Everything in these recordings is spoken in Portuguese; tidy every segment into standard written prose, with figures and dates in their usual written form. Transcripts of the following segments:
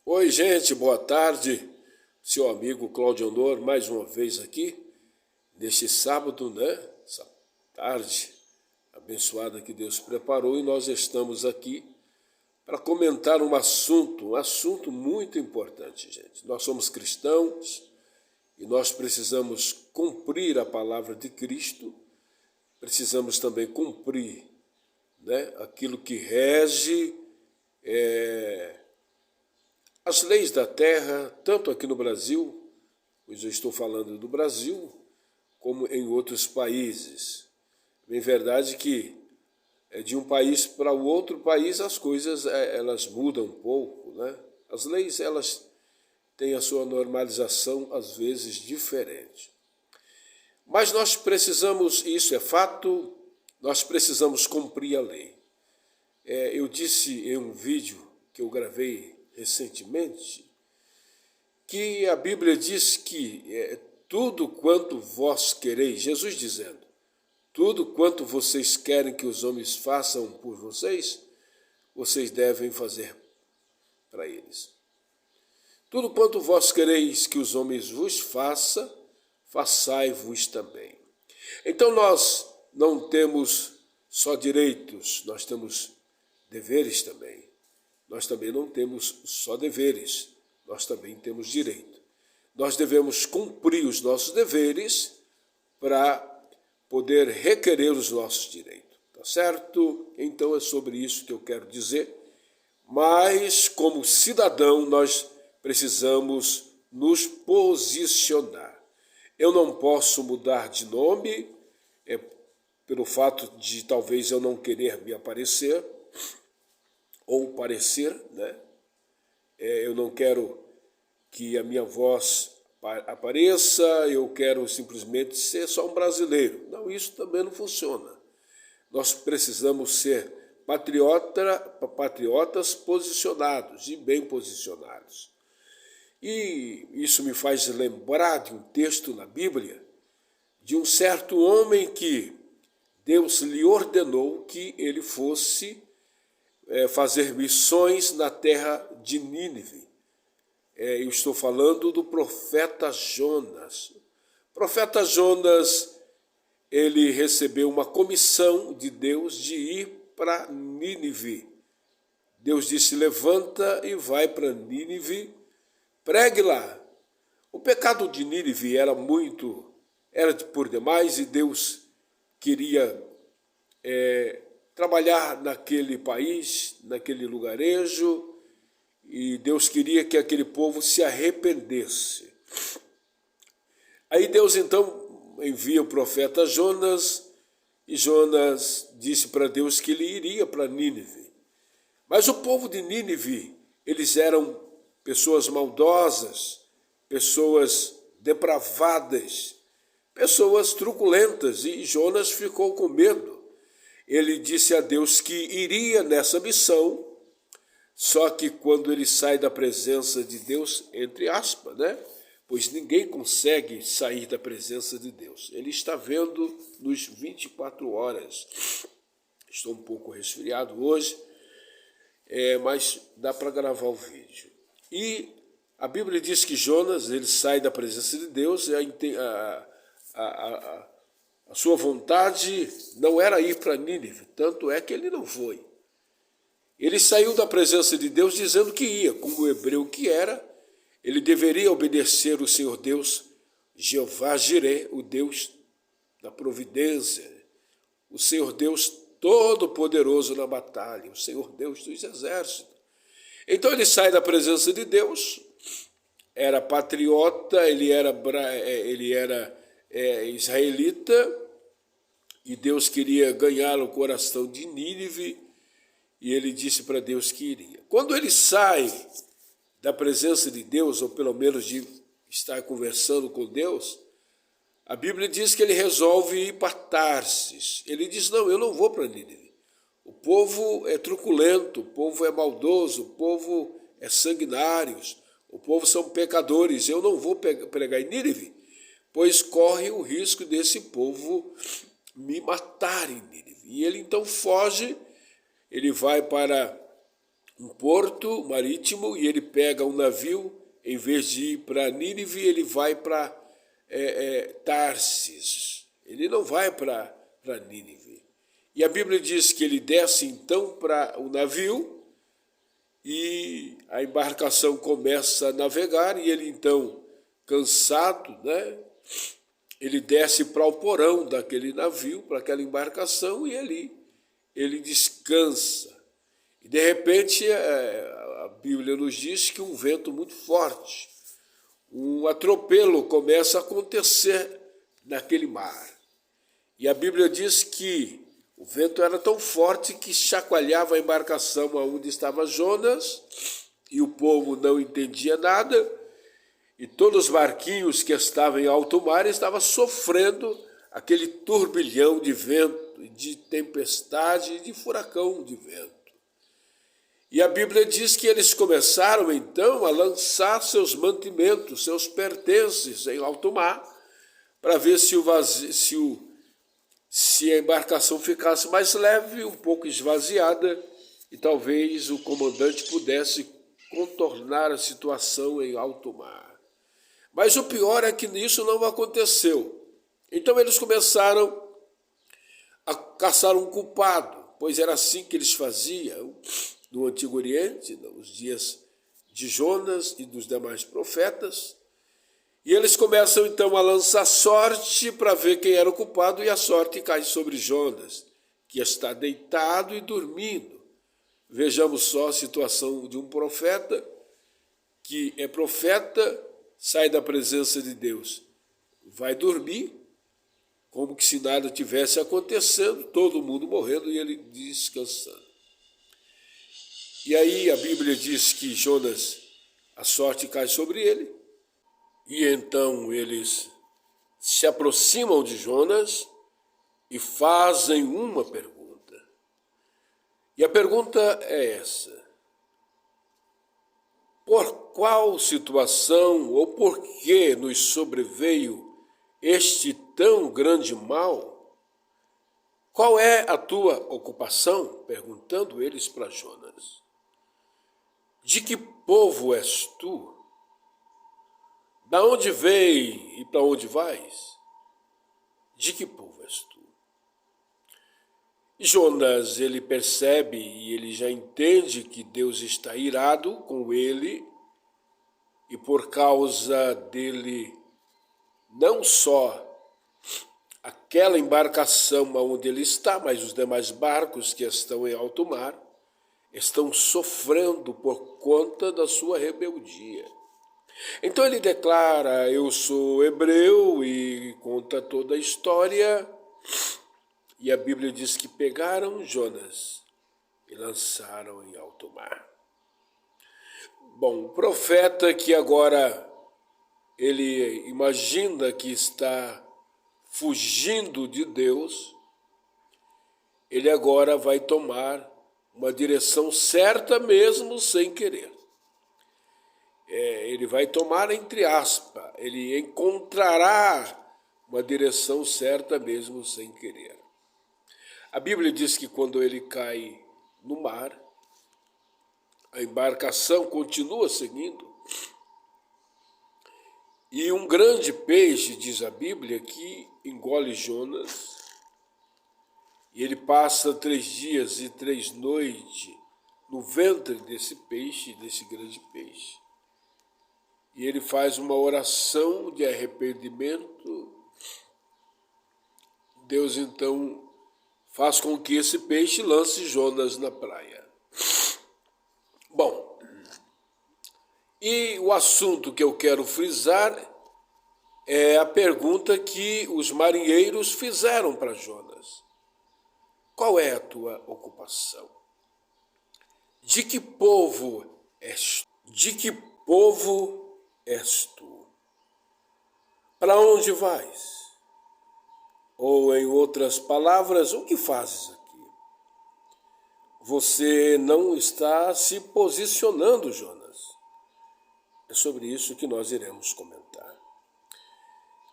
Oi, gente, boa tarde. Seu amigo Cláudio Honor, mais uma vez aqui, neste sábado, Essa tarde abençoada que Deus preparou, e nós estamos aqui para comentar um assunto muito importante, gente. Nós somos cristãos e nós precisamos cumprir a palavra de Cristo, precisamos também cumprir, aquilo que rege as leis da terra, tanto aqui no Brasil, pois eu estou falando do Brasil, como em outros países. É verdade que de um país para o outro país as coisas elas mudam um pouco, As leis elas têm a sua normalização às vezes diferente. Mas nós precisamos, isso é fato, nós precisamos cumprir a lei. Eu disse em um vídeo que eu gravei recentemente, que a Bíblia diz que tudo quanto vós quereis, Jesus dizendo, tudo quanto vocês querem que os homens façam por vocês, vocês devem fazer para eles. Tudo quanto vós quereis que os homens vos façam, façai-vos também. Então nós não temos só direitos, nós temos deveres também. Nós também não temos só deveres, nós também temos direito. Nós devemos cumprir os nossos deveres para poder requerer os nossos direitos, tá certo? Então é sobre isso que eu quero dizer. Mas, como cidadão, nós precisamos nos posicionar. Eu não posso mudar de nome, pelo fato de talvez eu não querer me aparecer, ou parecer, eu não quero que a minha voz apareça, eu quero simplesmente ser só um brasileiro. Não, isso também não funciona. Nós precisamos ser patriotas posicionados e bem posicionados. E isso me faz lembrar de um texto na Bíblia, de um certo homem que Deus lhe ordenou que ele fosse fazer missões na terra de Nínive. Eu estou falando do profeta Jonas. O profeta Jonas, ele recebeu uma comissão de Deus de ir para Nínive. Deus disse, levanta e vai para Nínive, pregue lá. O pecado de Nínive era por demais, e Deus queria trabalhar naquele país, naquele lugarejo, e Deus queria que aquele povo se arrependesse. Aí Deus então envia o profeta Jonas, e Jonas disse para Deus que ele iria para Nínive. Mas o povo de Nínive, eles eram pessoas maldosas, pessoas depravadas, pessoas truculentas, e Jonas ficou com medo. Ele disse a Deus que iria nessa missão, só que quando ele sai da presença de Deus, entre aspas, pois ninguém consegue sair da presença de Deus. Ele está vendo nos 24 horas. Estou um pouco resfriado hoje, mas dá para gravar o vídeo. E a Bíblia diz que Jonas, ele sai da presença de Deus, a sua vontade não era ir para Nínive, tanto é que ele não foi. Ele saiu da presença de Deus dizendo que ia, como o hebreu que era, ele deveria obedecer o Senhor Deus, Jeová Jireh, o Deus da providência, o Senhor Deus todo-poderoso na batalha, o Senhor Deus dos exércitos. Então ele sai da presença de Deus, era patriota, ele era israelita, e Deus queria ganhar o coração de Nínive, e ele disse para Deus que iria. Quando ele sai da presença de Deus, ou pelo menos de estar conversando com Deus, a Bíblia diz que ele resolve ir para Tarsis. Ele diz, não, eu não vou para Nínive. O povo é truculento, o povo é maldoso, o povo é sanguinário, o povo são pecadores, eu não vou pregar em Nínive, pois corre o risco desse povo me matar em Nínive. E ele então foge, ele vai para um porto marítimo e ele pega um navio, em vez de ir para Nínive, ele vai para Tarsis. Ele não vai para Nínive. E a Bíblia diz que ele desce então para o navio e a embarcação começa a navegar e ele então, cansado, né? Ele desce para o porão daquele navio, para aquela embarcação, e ele descansa. E de repente a Bíblia nos diz que um vento muito forte, um atropelo começa a acontecer naquele mar. E a Bíblia diz que o vento era tão forte que chacoalhava a embarcação onde estava Jonas, e o povo não entendia nada, e todos os barquinhos que estavam em alto mar estavam sofrendo aquele turbilhão de vento, de tempestade e de furacão de vento. E a Bíblia diz que eles começaram então a lançar seus mantimentos, seus pertences em alto mar, para ver se a embarcação ficasse mais leve, um pouco esvaziada, e talvez o comandante pudesse contornar a situação em alto mar. Mas o pior é que isso não aconteceu. Então eles começaram a caçar um culpado, pois era assim que eles faziam no Antigo Oriente, nos dias de Jonas e dos demais profetas. E eles começam então a lançar sorte para ver quem era o culpado, e a sorte cai sobre Jonas, que está deitado e dormindo. Vejamos só a situação de um profeta, que é profeta, sai da presença de Deus, vai dormir, como que se nada tivesse acontecendo, todo mundo morrendo e ele descansando. E aí a Bíblia diz que Jonas, a sorte cai sobre ele, e então eles se aproximam de Jonas e fazem uma pergunta. E a pergunta é essa: por qual situação ou por que nos sobreveio este tão grande mal? Qual é a tua ocupação? Perguntando eles para Jonas. De que povo és tu? Da onde vem e para onde vais? De que povo és tu? Jonas, ele percebe e ele já entende que Deus está irado com ele, e por causa dele, não só aquela embarcação onde ele está, mas os demais barcos que estão em alto mar, estão sofrendo por conta da sua rebeldia. Então ele declara: eu sou hebreu, e conta toda a história. E a Bíblia diz que pegaram Jonas e lançaram em alto mar. Bom, o profeta que agora ele imagina que está fugindo de Deus, ele agora vai tomar uma direção certa mesmo sem querer. Ele vai tomar entre aspas, ele encontrará uma direção certa mesmo sem querer. A Bíblia diz que quando ele cai no mar, a embarcação continua seguindo, e um grande peixe, diz a Bíblia, que engole Jonas, e ele passa 3 dias e 3 noites no ventre desse peixe, desse grande peixe. E ele faz uma oração de arrependimento. Deus então faz com que esse peixe lance Jonas na praia. Bom, e o assunto que eu quero frisar é a pergunta que os marinheiros fizeram para Jonas. Qual é a tua ocupação? De que povo és tu? De que povo és tu? Para onde vais? Ou, em outras palavras, o que fazes aqui? Você não está se posicionando, Jonas. É sobre isso que nós iremos comentar.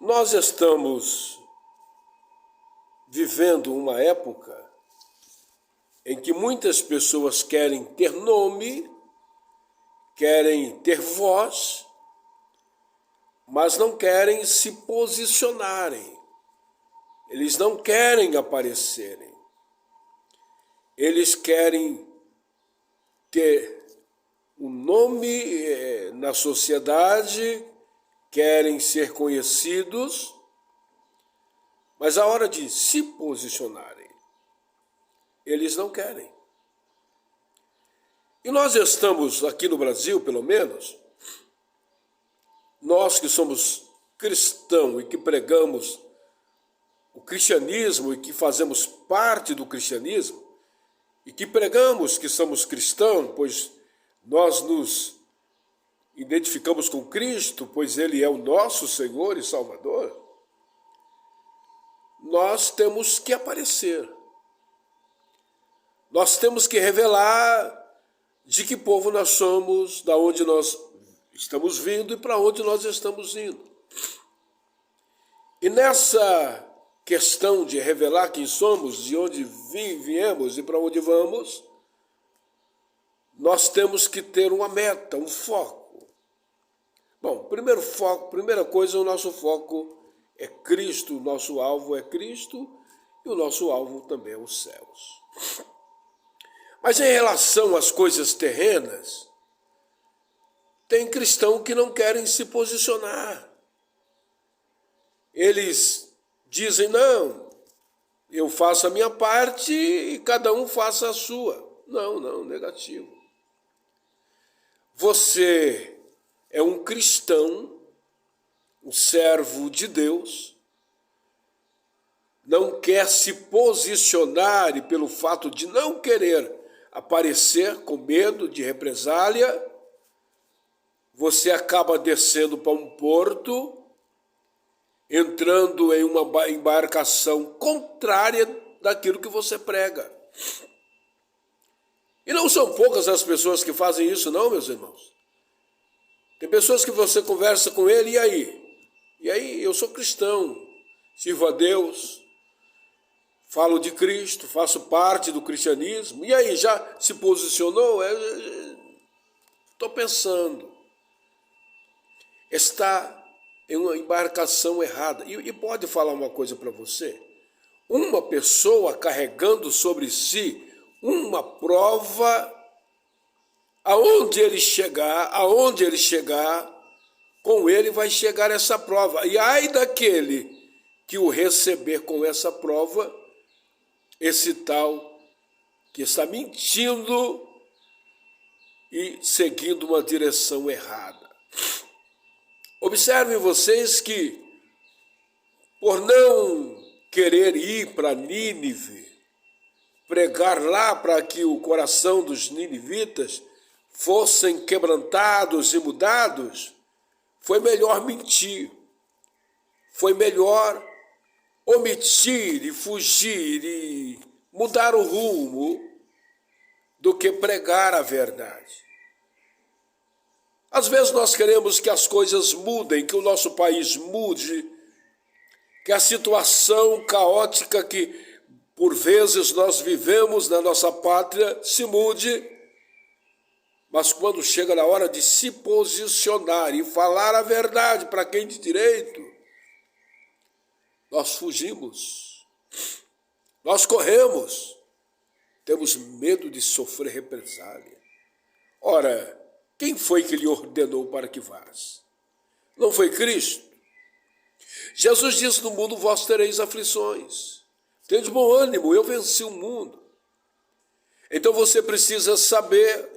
Nós estamos vivendo uma época em que muitas pessoas querem ter nome, querem ter voz, mas não querem se posicionarem. Eles não querem aparecerem. Eles querem ter um nome na sociedade, querem ser conhecidos, mas a hora de se posicionarem, eles não querem. E nós estamos aqui no Brasil, pelo menos, nós que somos cristãos e que pregamos o cristianismo e que fazemos parte do cristianismo e que pregamos que somos cristãos, pois nós nos identificamos com Cristo, pois Ele é o nosso Senhor e Salvador, nós temos que aparecer. Nós temos que revelar de que povo nós somos, da onde nós estamos vindo e para onde nós estamos indo. E nessa questão de revelar quem somos, de onde viemos e para onde vamos, nós temos que ter uma meta, um foco. Bom, primeira coisa, o nosso foco é Cristo, o nosso alvo é Cristo e o nosso alvo também é os céus. Mas em relação às coisas terrenas, tem cristãos que não querem se posicionar. Eles dizem, não, eu faço a minha parte e cada um faça a sua. Não, negativo. Você é um cristão, um servo de Deus, não quer se posicionar e pelo fato de não querer aparecer com medo de represália, você acaba descendo para um porto, entrando em uma embarcação contrária daquilo que você prega. E não são poucas as pessoas que fazem isso, não, meus irmãos. Tem pessoas que você conversa com ele, e aí? E aí, eu sou cristão, sirvo a Deus, falo de Cristo, faço parte do cristianismo. E aí, já se posicionou? Estou pensando. Está em uma embarcação errada. E pode falar uma coisa para você? Uma pessoa carregando sobre si uma prova, aonde ele chegar, com ele vai chegar essa prova. E ai daquele que o receber com essa prova, esse tal que está mentindo e seguindo uma direção errada. Observem vocês que, por não querer ir para Nínive, pregar lá para que o coração dos ninivitas fossem quebrantados e mudados, foi melhor mentir, foi melhor omitir e fugir e mudar o rumo do que pregar a verdade. Às vezes nós queremos que as coisas mudem, que o nosso país mude, que a situação caótica que por vezes nós vivemos na nossa pátria se mude, mas quando chega na hora de se posicionar e falar a verdade para quem de direito, nós fugimos, nós corremos, temos medo de sofrer represália. Ora, quem foi que lhe ordenou para que vás? Não foi Cristo? Jesus disse, no mundo vós tereis aflições. Tendes bom ânimo, eu venci o mundo. Então você precisa saber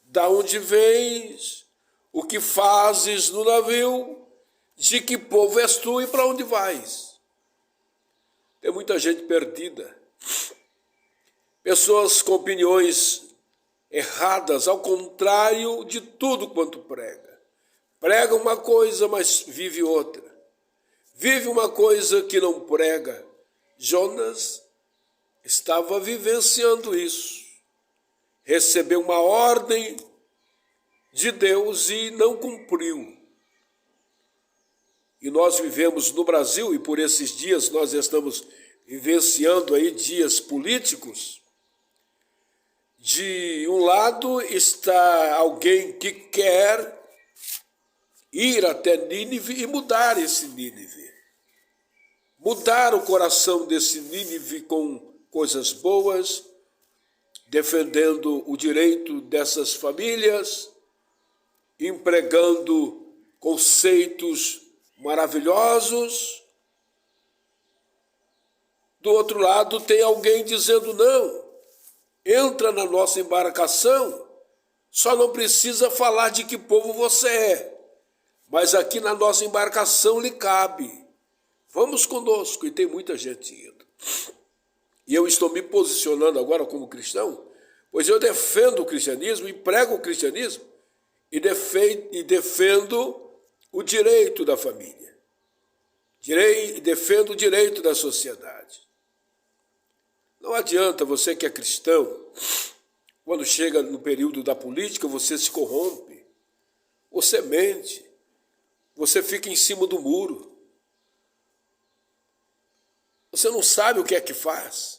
da onde vens, o que fazes no navio, de que povo és tu e para onde vais. Tem muita gente perdida. Pessoas com opiniões erradas, ao contrário de tudo quanto prega. Prega uma coisa, mas vive outra. Vive uma coisa que não prega. Jonas estava vivenciando isso. Recebeu uma ordem de Deus e não cumpriu. E nós vivemos no Brasil, e por esses dias nós estamos vivenciando aí dias políticos, De um lado está alguém que quer ir até Nínive e mudar esse Nínive. Mudar o coração desse Nínive com coisas boas, defendendo o direito dessas famílias, empregando conceitos maravilhosos. Do outro lado tem alguém dizendo não, entra na nossa embarcação, só não precisa falar de que povo você é, mas aqui na nossa embarcação lhe cabe. Vamos conosco, e tem muita gente indo. E eu estou me posicionando agora como cristão, pois eu defendo o cristianismo e prego o cristianismo e defendo o direito da família. Defendo o direito da sociedade. Não adianta você que é cristão, quando chega no período da política, você se corrompe, você mente, você fica em cima do muro. Você não sabe o que é que faz.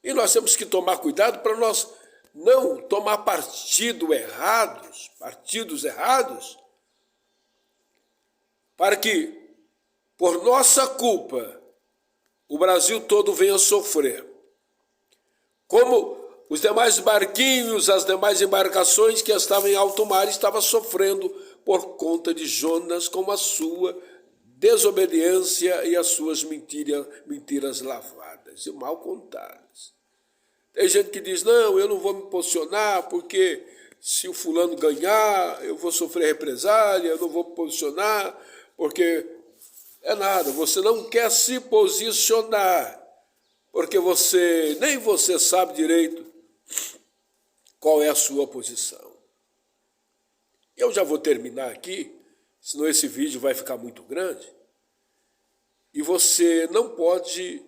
E nós temos que tomar cuidado para nós não tomar partidos errados, para que, por nossa culpa, o Brasil todo venha sofrer. Como os demais barquinhos, as demais embarcações que estavam em alto mar estavam sofrendo por conta de Jonas, com a sua desobediência e as suas mentiras lavadas e mal contadas. Tem gente que diz, não, eu não vou me posicionar porque se o fulano ganhar, eu vou sofrer represália, eu não vou me posicionar porque é nada, você não quer se posicionar, porque nem você sabe direito qual é a sua posição. Eu já vou terminar aqui, senão esse vídeo vai ficar muito grande, e você não pode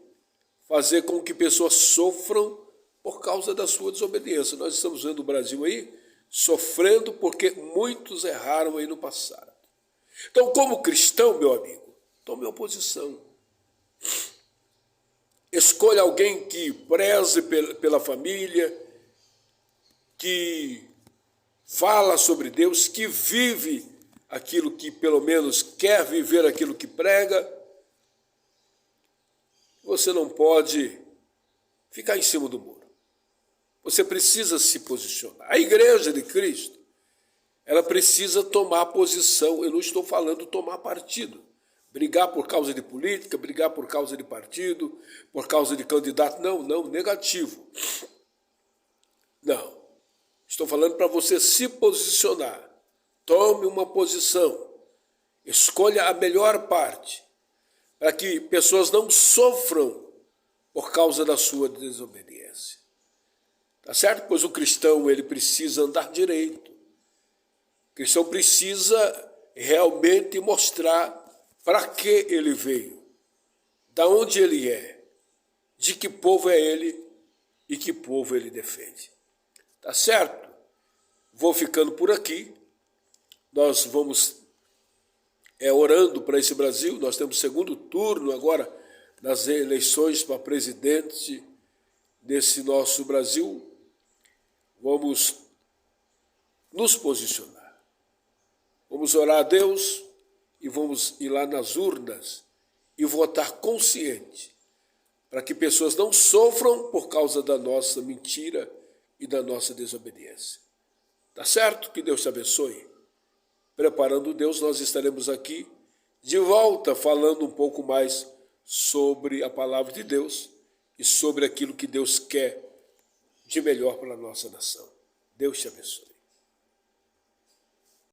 fazer com que pessoas sofram por causa da sua desobediência. Nós estamos vendo o Brasil aí sofrendo porque muitos erraram aí no passado. Então, como cristão, meu amigo, tome uma posição. Escolha alguém que preze pela família, que fala sobre Deus, que vive aquilo que pelo menos quer viver, aquilo que prega. Você não pode ficar em cima do muro. Você precisa se posicionar. A Igreja de Cristo, ela precisa tomar posição. Eu não estou falando tomar partido. Brigar por causa de política, brigar por causa de partido, por causa de candidato. Não, negativo. Não. Estou falando para você se posicionar. Tome uma posição. Escolha a melhor parte, para que pessoas não sofram por causa da sua desobediência. Tá certo? Pois o cristão, ele precisa andar direito. O cristão precisa realmente mostrar para que ele veio, da onde ele é, de que povo é ele e que povo ele defende. Tá certo? Vou ficando por aqui. Nós vamos orando para esse Brasil. Nós temos segundo turno agora nas eleições para presidente desse nosso Brasil. Vamos nos posicionar. Vamos orar a Deus e vamos ir lá nas urnas e votar consciente, para que pessoas não sofram por causa da nossa mentira e da nossa desobediência. Tá certo? Que Deus te abençoe. Preparando Deus, nós estaremos aqui de volta falando um pouco mais sobre a palavra de Deus e sobre aquilo que Deus quer de melhor para a nossa nação. Deus te abençoe.